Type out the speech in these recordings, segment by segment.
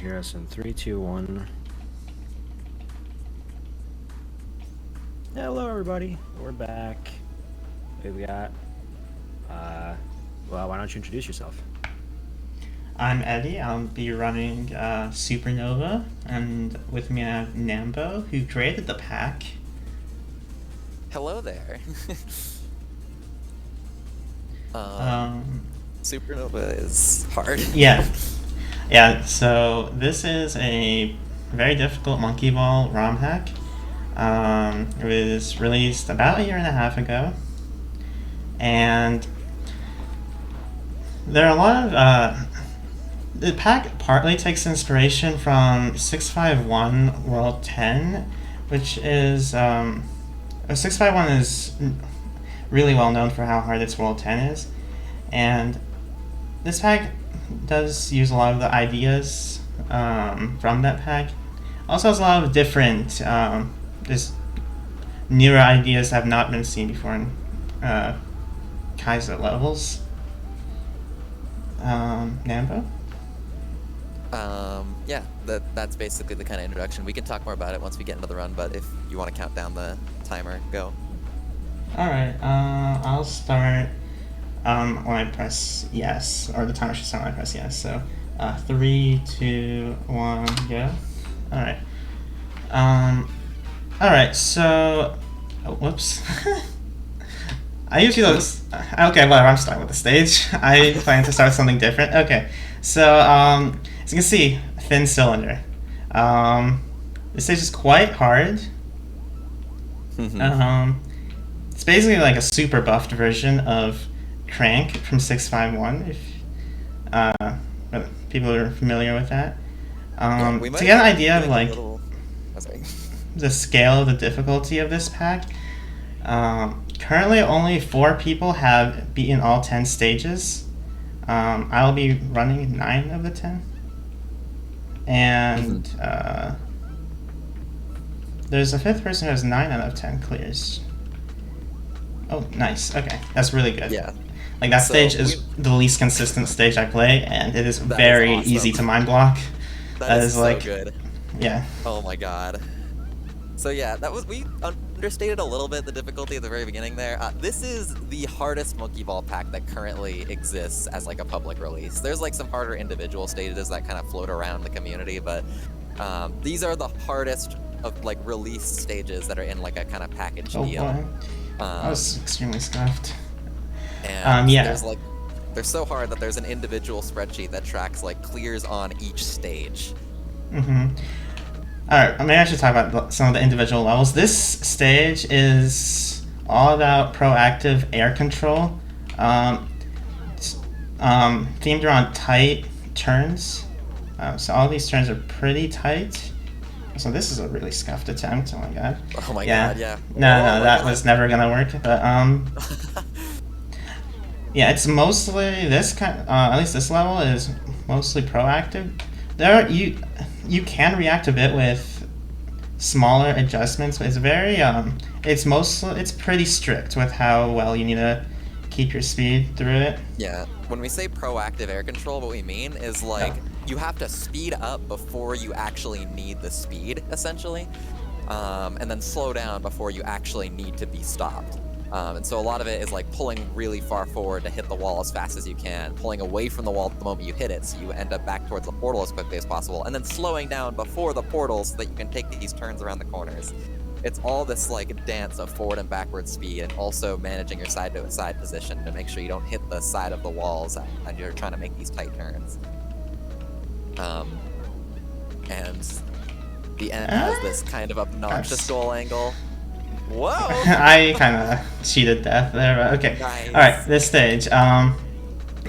hear us in 3, 2, 1. Hello, everybody. We're back. Who we got? Well, why don't you introduce yourself? I'm Eddie. I'll be running Supernova, and with me I have Nambo, who created the pack. Hello there. Supernova is hard. Yeah. So this is a very difficult monkey ball ROM hack. It was released about a year and a half ago, and there are a lot of the pack partly takes inspiration from 651 World 10, which is 651 is really well known for how hard its World 10 is, and this pack does use a lot of the ideas from that pack. Also has a lot of different this newer ideas that have not been seen before in Kaiser levels. Nambo? Yeah, that's basically the kind of introduction. We can talk more about it once we get into the run, but if you want to count down the timer, go. Alright, I'll start when I press yes, or the timer should start when I press yes. So, 3, 2, 1, go. Alright, so, whoops. I usually don't, okay, whatever, I'm starting with the stage. I plan to start something different. Okay, so, as you can see, thin cylinder. This stage is quite hard. It's basically like a super buffed version of Crank from 651, if people are familiar with that. To get an idea of like the scale of the difficulty of this pack, currently only 4 people have beaten all 10 stages. I'll be running 9 of the 10. And there's a 5th person who has 9 out of 10 clears. Oh, nice. Okay, that's really good. Yeah. Like, that stage is the least consistent stage I play, and it is very easy to mind block. That is like, so good. Yeah. Oh my god. So yeah, we understated a little bit the difficulty at the very beginning there. This is the hardest monkey ball pack that currently exists as like a public release. There's like some harder individual stages that kind of float around the community, but these are the hardest of like release stages that are in like a kind of package deal. Boy. I was extremely scuffed. And yeah. They're so hard that there's an individual spreadsheet that tracks like clears on each stage. Alright, maybe I should talk about some of the individual levels. This stage is all about proactive air control, themed around tight turns. So all these turns are pretty tight. So this is a really scuffed attempt. Oh my god. Oh my god, yeah. No, that was never gonna work. But yeah, it's mostly this kind. At least this level is mostly proactive. You can react a bit with smaller adjustments, but it's very it's pretty strict with how well you need to keep your speed through it. Yeah, when we say proactive air control, what we mean is like you have to speed up before you actually need the speed, essentially, and then slow down before you actually need to be stopped. And so a lot of it is like pulling really far forward to hit the wall as fast as you can, pulling away from the wall at the moment you hit it so you end up back towards the portal as quickly as possible, and then slowing down before the portal so that you can take these turns around the corners. It's all this like dance of forward and backward speed, and also managing your side-to-side position to make sure you don't hit the side of the walls and you're trying to make these tight turns. And the end has this kind of obnoxious goal angle. Whoa! I kind of cheated death there, but okay. Nice. Alright, this stage. The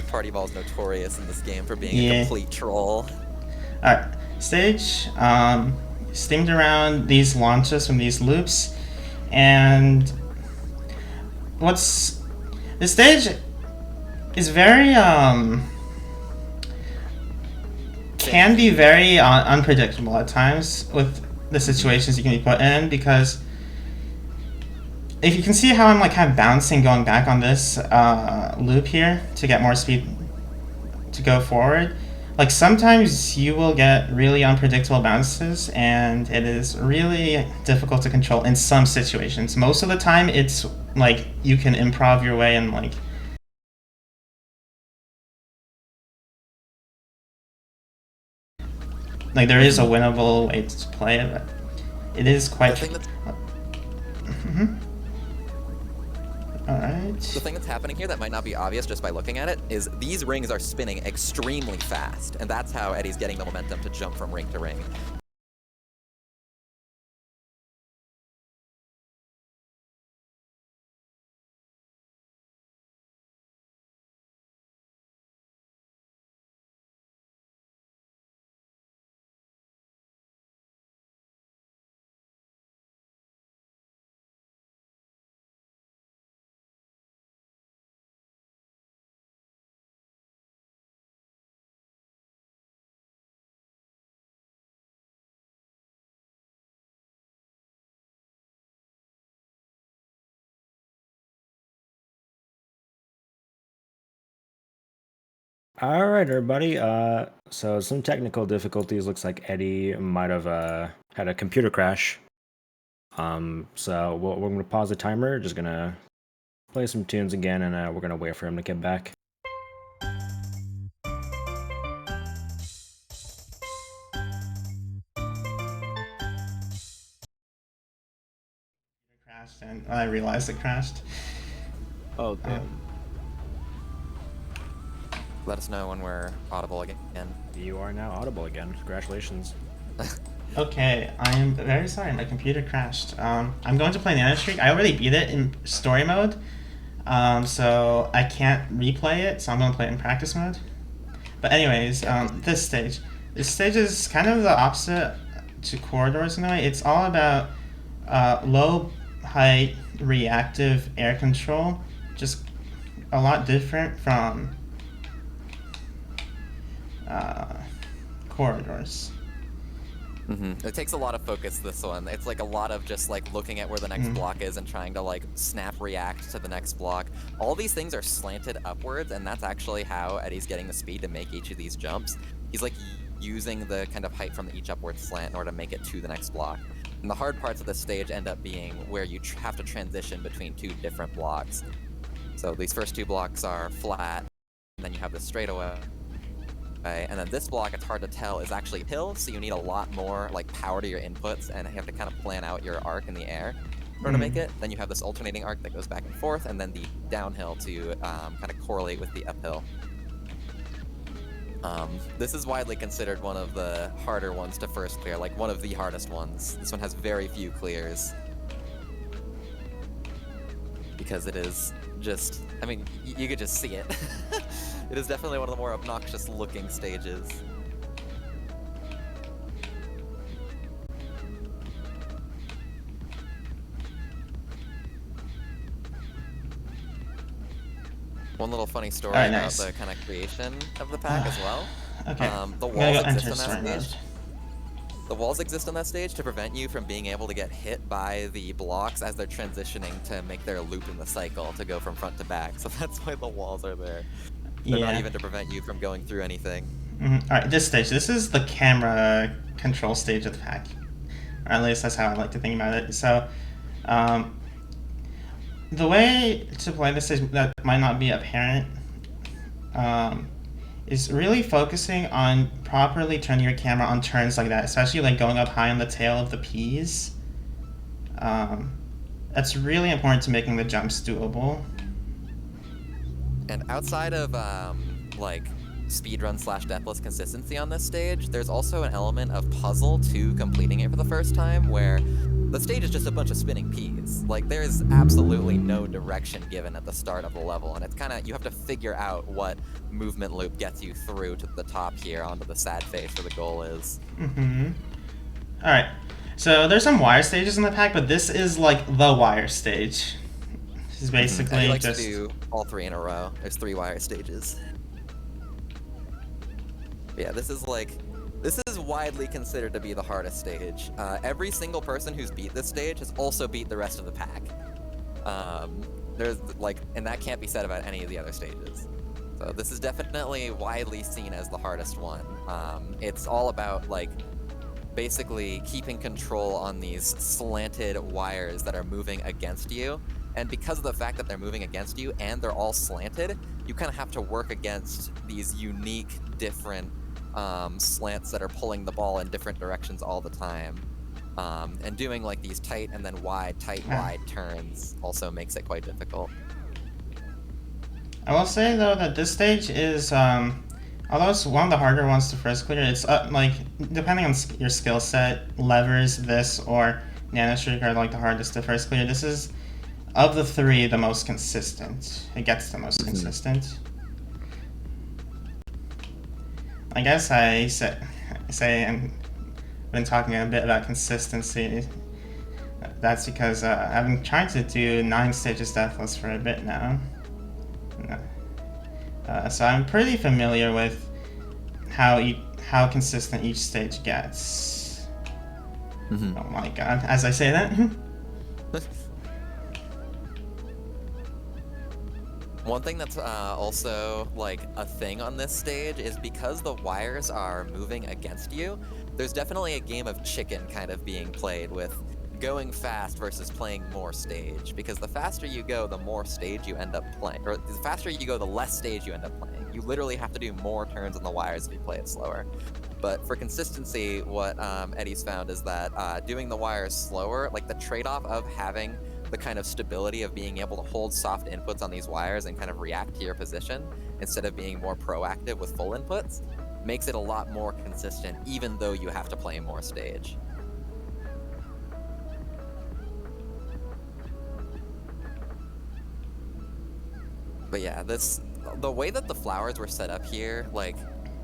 party ball is notorious in this game for being a complete troll. Alright, stage. Themed around these launches from these loops, and this stage is very can be very unpredictable at times with the situations you can be put in, because if you can see how I'm like kind of bouncing going back on this loop here to get more speed to go forward, like sometimes you will get really unpredictable bounces, and it is really difficult to control in some situations. Most of the time, it's like you can improv your way and like there is a winnable way to play it. But it is quite. Alright. The thing that's happening here that might not be obvious just by looking at it is these rings are spinning extremely fast, and that's how Eddie's getting the momentum to jump from ring to ring. All right, everybody. So some technical difficulties. Looks like Eddie might have had a computer crash. So we're gonna pause the timer. Just gonna play some tunes again, and we're gonna wait for him to get back. Crashed, and I realized it crashed. Oh, damn. Let us know when we're audible again. You are now audible again. Congratulations. Okay, I am very sorry. My computer crashed. I'm going to play Nano Streak. I already beat it in story mode, so I can't replay it. So I'm going to play it in practice mode. But anyways, this stage. This stage is kind of the opposite to Corridors in a way. It's all about low height reactive air control, just a lot different from Corridors. It takes a lot of focus, this one. It's like a lot of just like looking at where the next block is and trying to like snap react to the next block. All these things are slanted upwards, and that's actually how Eddie's getting the speed to make each of these jumps. He's like using the kind of height from each upward slant in order to make it to the next block. And the hard parts of the stage end up being where you have to transition between two different blocks. So these first two blocks are flat, and then you have the straightaway. And then this block, it's hard to tell, is actually hill, so you need a lot more like power to your inputs, and you have to kind of plan out your arc in the air in order to make it. Then you have this alternating arc that goes back and forth, and then the downhill to kind of correlate with the uphill. This is widely considered one of the harder ones to first clear, like one of the hardest ones. This one has very few clears. Because it is just, I mean, you could just see it. It is definitely one of the more obnoxious looking stages. One little funny story about the kind of creation of the pack as well. Okay. The walls exist on that stage. The walls exist on that stage to prevent you from being able to get hit by the blocks as they're transitioning to make their loop in the cycle to go from front to back. So that's why the walls are there. They're not even to prevent you from going through anything. Alright, this stage. This is the camera control stage of the pack. Or at least that's how I like to think about it. So, the way to play this stage that might not be apparent is really focusing on properly turning your camera on turns like that, especially like going up high on the tail of the P's. That's really important to making the jumps doable. And outside of like speedrun / deathless consistency on this stage, there's also an element of puzzle to completing it for the first time, where the stage is just a bunch of spinning P's. Like, there's absolutely no direction given at the start of the level, and it's kind of, you have to figure out what movement loop gets you through to the top here onto the sad face where the goal is. Alright, so there's some wire stages in the pack, but this is like the wire stage. This is basically I like just to do all 3 in a row. There's 3 wire stages. But yeah, this is widely considered to be the hardest stage. Every single person who's beat this stage has also beat the rest of the pack. There's like, and that can't be said about any of the other stages. So this is definitely widely seen as the hardest one. It's all about like basically keeping control on these slanted wires that are moving against you. And because of the fact that they're moving against you and they're all slanted, you kind of have to work against these unique, different slants that are pulling the ball in different directions all the time. And doing like these tight and then wide, tight, wide turns also makes it quite difficult. I will say though that this stage is, although it's one of the harder ones to first clear, it's like depending on your skill set, levers, this or Nanostreak are like the hardest to first clear. This is of the three the most consistent. It gets the most consistent. I guess I say and been talking a bit about consistency. That's because I've been trying to do 9 stages deathless for a bit now. So I'm pretty familiar with how consistent each stage gets. Oh my god, as I say that. One thing that's also like a thing on this stage is because the wires are moving against you, there's definitely a game of chicken kind of being played with going fast versus playing more stage, because the faster you go, the more stage you end up playing, or the faster you go, the less stage you end up playing. You literally have to do more turns on the wires if you play it slower. But for consistency, what Eddie's found is that doing the wires slower, like the trade-off of having the kind of stability of being able to hold soft inputs on these wires and kind of react to your position instead of being more proactive with full inputs, makes it a lot more consistent, even though you have to play more stage. But yeah, the way that the flowers were set up here, like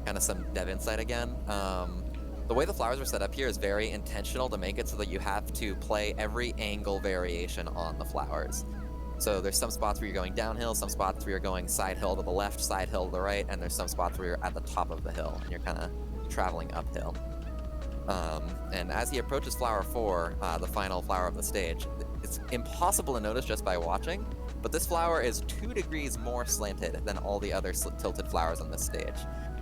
kind of some dev insight again, the way the flowers were set up here is very intentional to make it so that you have to play every angle variation on the flowers. So there's some spots where you're going downhill, some spots where you're going side hill to the left, side hill to the right, and there's some spots where you're at the top of the hill and you're kind of traveling uphill. And as he approaches flower 4, the final flower of the stage, it's impossible to notice just by watching, but this flower is 2 degrees more slanted than all the other tilted flowers on this stage.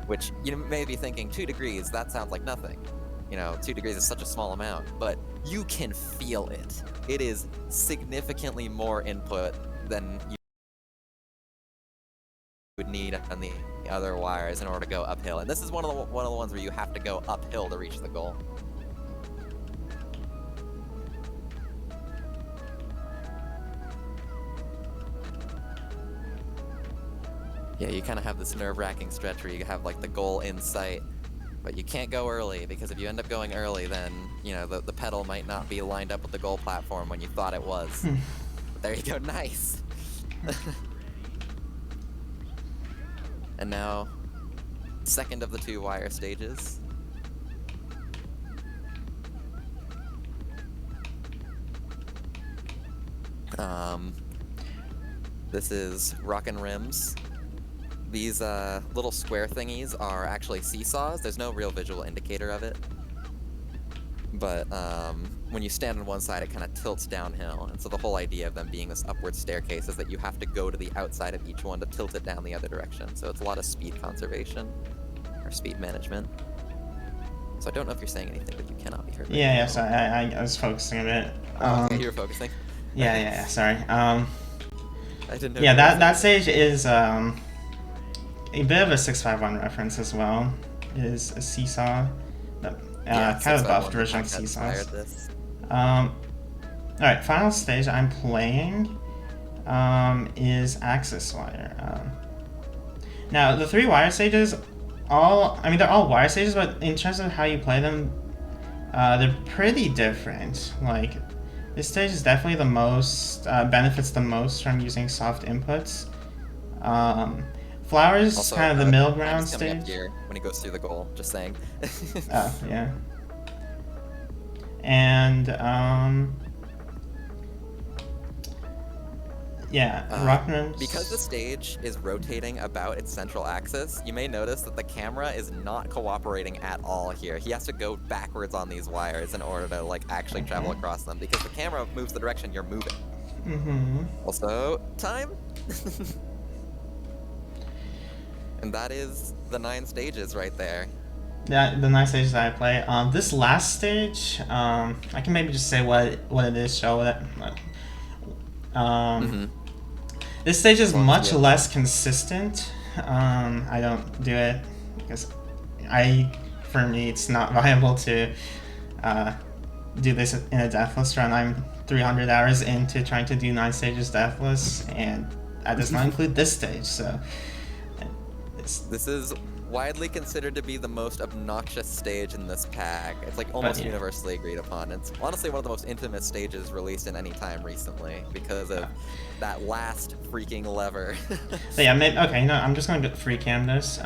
Which you may be thinking, 2 degrees, that sounds like nothing. You know, 2 degrees is such a small amount, but you can feel it. It is significantly more input than you would need on the other wires in order to go uphill. And this is one of the ones where you have to go uphill to reach the goal. Yeah, you kind of have this nerve-wracking stretch where you have like the goal in sight, but you can't go early, because if you end up going early, then, you know, the pedal might not be lined up with the goal platform when you thought it was. But there you go, nice! And now, second of the 2 wire stages. This is Rockin' Rims. These little square thingies are actually seesaws. There's no real visual indicator of it. But when you stand on one side, it kind of tilts downhill. And so the whole idea of them being this upward staircase is that you have to go to the outside of each one to tilt it down the other direction. So it's a lot of speed conservation, or speed management. So I don't know if you're saying anything, but you cannot be heard. Yeah, yes, I was focusing a bit. Okay, you were focusing. Yeah, sorry. I didn't know. Yeah, that stage is a bit of a 651 reference as well. It is a seesaw. Kind of buffed original seesaws. Alright, final stage I'm playing is Axis Wire. Now, the 3 wire stages, they're all wire stages, but in terms of how you play them, they're pretty different. Like, this stage is definitely the most, benefits the most from using soft inputs. Flowers, also, kind of the middle ground stage. Up here when he goes through the goal, just saying. Oh, yeah. And, Rockman's... Because the stage is rotating about its central axis, you may notice that the camera is not cooperating at all here. He has to go backwards on these wires in order to, like, actually travel across them, because the camera moves the direction you're moving. Also, time? And that is the 9 stages right there. Yeah, the 9 stages that I play. This last stage, I can maybe just say what it is, show it. This stage is much less consistent. I don't do it because for me, it's not viable to do this in a deathless run. I'm 300 hours into trying to do 9 stages deathless, and that does not include this stage. So this is widely considered to be the most obnoxious stage in this pack. It's like almost universally agreed upon. It's honestly one of the most intimate stages released in any time recently because of that last freaking lever. But yeah, maybe, okay, you know, I'm just going to free cam this.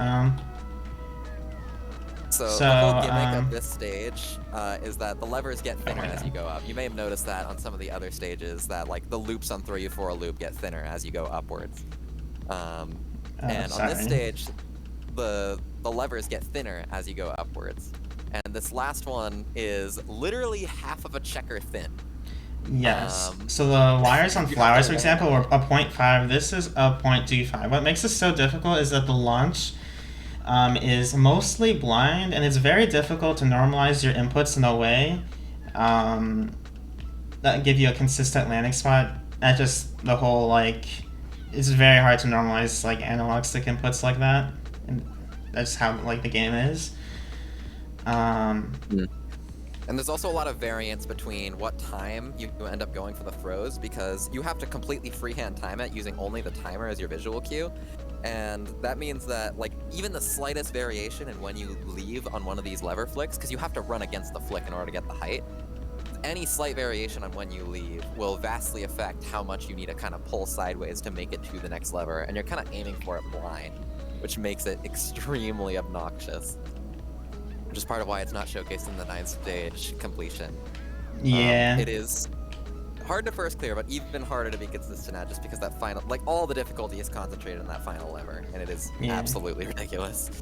So the whole gimmick of this stage is that the levers get thinner as you go up. You may have noticed that on some of the other stages that like the loops on Throw You For a Loop get thinner as you go upwards. And on this stage, the levers get thinner as you go upwards. And this last one is literally half of a checker thin. Yes. So the wires on flowers, for example, were a 0.5. This is a 0.25. What makes this so difficult is that the launch is mostly blind, and it's very difficult to normalize your inputs in a way that give you a consistent landing spot. That just the whole like, it's very hard to normalize like analog stick inputs like that, and that's how like the game is. And there's also a lot of variance between what time you end up going for the throws, because you have to completely freehand time it using only the timer as your visual cue. And that means that like even the slightest variation in when you leave on one of these lever flicks, because you have to run against the flick in order to get the height, any slight variation on when you leave will vastly affect how much you need to kind of pull sideways to make it to the next lever, and you're kind of aiming for it blind, which makes it extremely obnoxious. Which is part of why it's not showcased in the 9th stage completion. Yeah. It is hard to first clear, but even harder to be consistent at, just because that final, like all the difficulty is concentrated in that final lever, and it is absolutely ridiculous.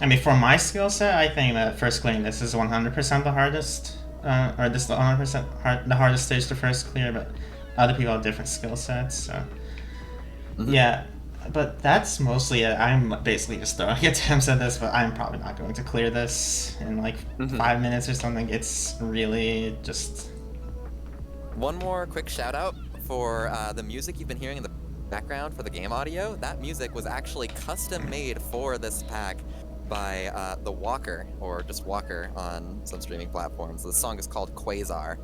I mean, for my skill set, I think that first clearing this is 100% the hardest, or this is the 100% the hardest stage to first clear, but other people have different skill sets, so. Yeah. But that's mostly it. I'm basically just throwing attempts at this, but I'm probably not going to clear this in like 5 minutes or something. It's really just... One more quick shout out for the music you've been hearing in the background for the game audio. That music was actually custom made for this pack by the Walker, or just Walker on some streaming platforms. The song is called Quasar.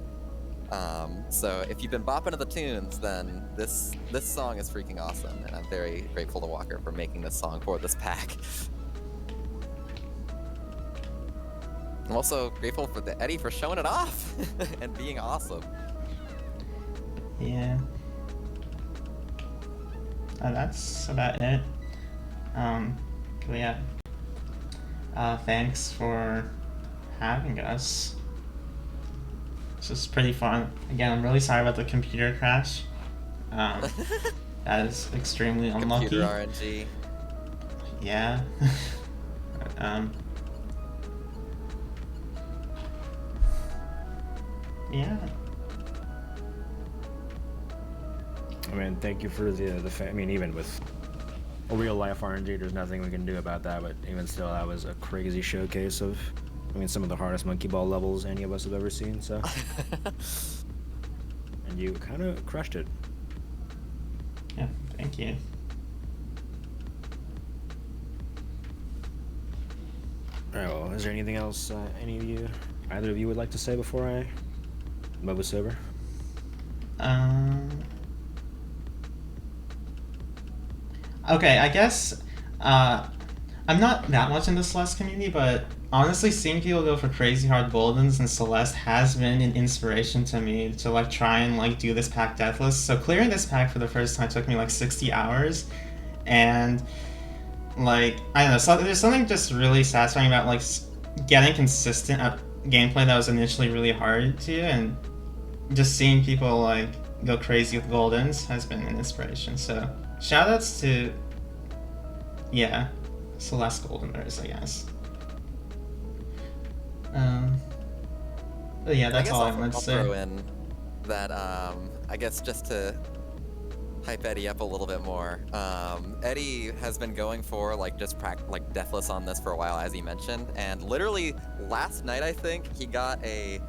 So if you've been bopping to the tunes, then this song is freaking awesome, and I'm very grateful to Walker for making this song for this pack. I'm also grateful for the Eddie for showing it off and being awesome. Yeah. That's about it. But yeah. Thanks for having us. This is pretty fun. Again, I'm really sorry about the computer crash. That is extremely unlucky. Computer RNG. Yeah. Yeah. I mean, thank you for I mean, even with real life RNG, there's nothing we can do about that, but even still, that was a crazy showcase of, I mean, some of the hardest monkey ball levels any of us have ever seen, so. And you kind of crushed it. Yeah, thank you. Alright, well, is there anything else either of you would like to say before I move us over? Okay, I guess I'm not that much in the Celeste community, but honestly, seeing people go for crazy hard Goldens in Celeste has been an inspiration to me to like try and like do this pack deathless. So clearing this pack for the first time took me like 60 hours, and like I don't know, so there's something just really satisfying about like getting consistent at gameplay that was initially really hard to, and just seeing people like go crazy with Goldens has been an inspiration. So shoutouts to Celeste Goldeners, I guess. But yeah, that's all I wanted to say. I'll throw in that I guess just to hype Eddie up a little bit more. Eddie has been going for like just like deathless on this for a while, as he mentioned, and literally last night I think he got a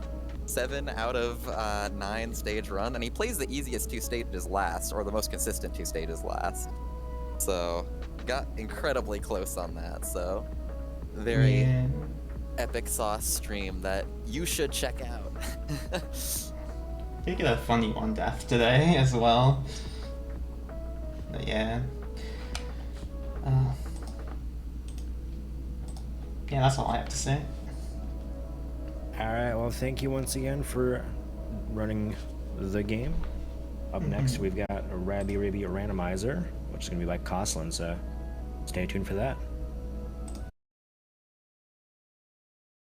7 out of 9 stage run, and he plays the easiest 2 stages last, or the most consistent 2 stages last. So got incredibly close on that. So very epic sauce stream that you should check out. Did get a funny one death today as well. But yeah. Yeah, that's all I have to say. Alright, well, thank you once again for running the game. Up next, we've got a Rabby Randomizer, which is going to be by Coslin, so stay tuned for that.